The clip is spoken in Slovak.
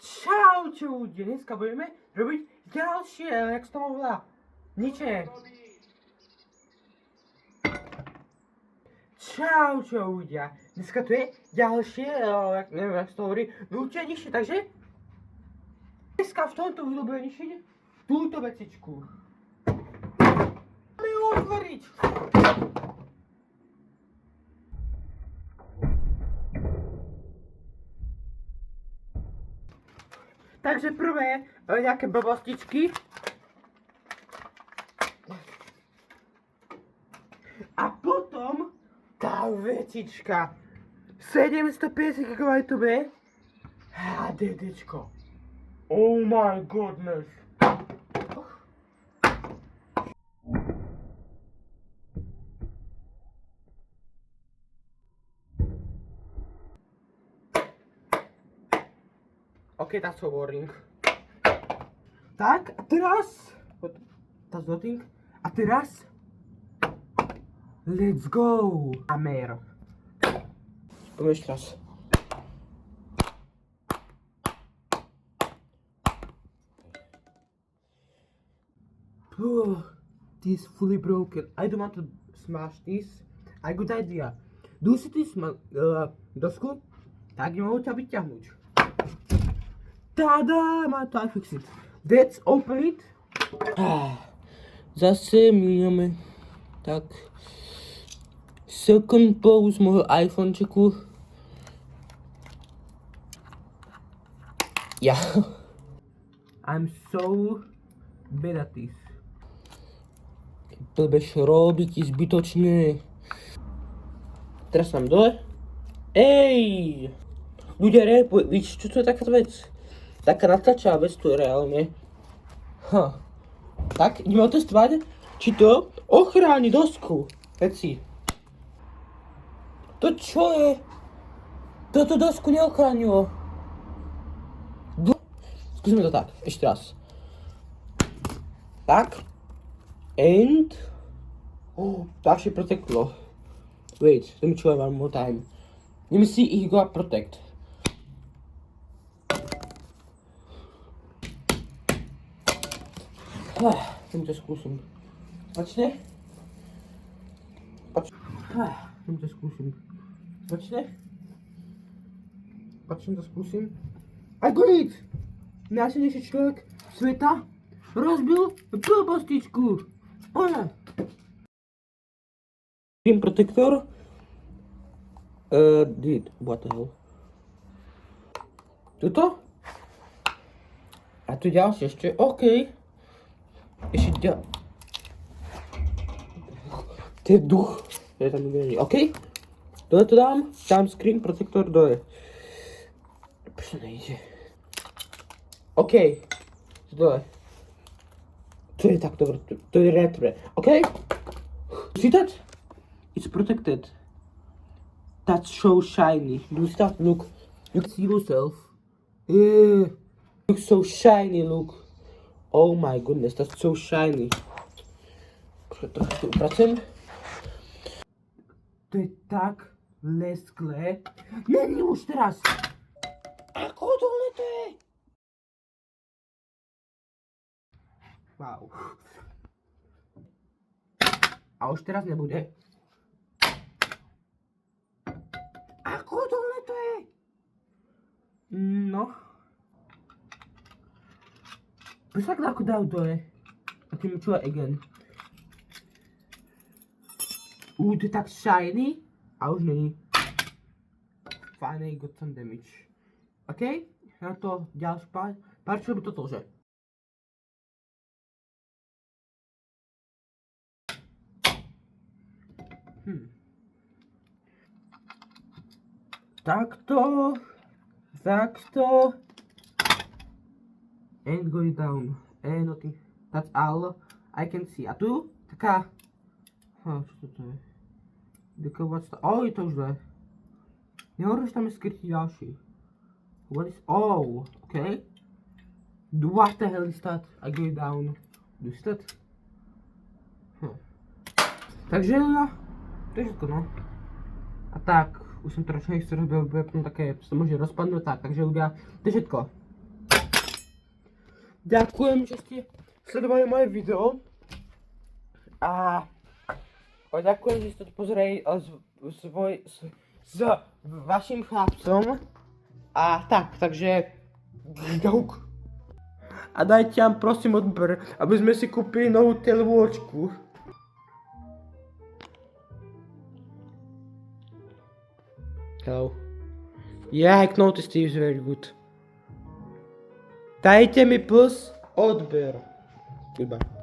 Čaute ľudia, dneska budeme robiť ďalšie, jak sa to volá, niče. Čaute ľudia, dneska tu je ďalšie, neviem jak sa to hovorí, núčenište, takže dneska v tomto videu budeme ničiť túto vecičku. Máme ju otvoriť. Takže prvé nejaké blbostičky. A potom tá vecička. 750 GB HDDčko. Oh my goodness. Okay, that's so boring. Tak, a teraz... That's nothing. A teraz... Let's go! Amer. Poďme ešte raz. Oh, this is fully broken. I don't want to smash this. A good idea. Do you see this dosku? Tak nemohu ťa vyťahnuť. Tada! I fix it. Let's open it. Zase míňame. Tak. Second pose môjho iPhonečiku. Ja. I'm so bad at this. Blbeš robiť zbytočne. Teraz mám dole. Ej! Ľudia reagujú, víš, čo to je taká vec? Taká natlačová vec tu je reálne. Tak, ideme otestovať, či to ochráni dosku. Veci. To čo je? Toto dosku neochránilo. Skúsime to tak, ešte raz. Tak. And... to actually proteklo. Wait, let me try one more time. Let me see if you got protect. Tým to skúsim. Počne? Tým to skúsim. Počne? Počne to skúsim. I got it! Najsilnejší človek sveta rozbil blbostičku. Ona. Screen protector. What the hell? Tuto? A tu ďalšie ešte, OK. Ešte ďalšie. To je duch. To je tam neverí. OK? Dole to dám screen protector dole. Prečo nejde? OK. Dole. To je takto, to je retro. OK? See that? It's protected. That's so shiny. Do you see that? Look. You can see yourself. Yeah. Looks so shiny, look. Oh my goodness, that's so shiny. Trošku upracem. To je tak lesklé. Není už teraz. Ako dole to je? Wow. A už teraz nebude. Ako dole to je? No. Proč tak ako dal dole? A tým try again. To je tak shiny. A už není. Finally got some damage. OK? Na to ďalší pár čo by toto, že? Takto. Takto. And going down. And nothing. That's all I can see. A tu? Taká... čo to je? Taká what's je to už je. Nehovorím, že tam je skrytý ďalší. What is... okay. What the hell is that? I go down. Do you see that? Takže ja... To je všetko, no. A tak, už som trošku nechcel robiť, bude potom také, sa môže rozpadnúť, tak, takže ľudia, to je všetko. Ďakujem, že ste sledovali moje video. A ďakujem, že ste to pozreli s vašim chlapcom. A takže a dajte nám prosím odber, aby sme si kúpili novú televôčku. Hello. Yeah, I noticed he is very good. Dajte mi plus odber. Goodbye.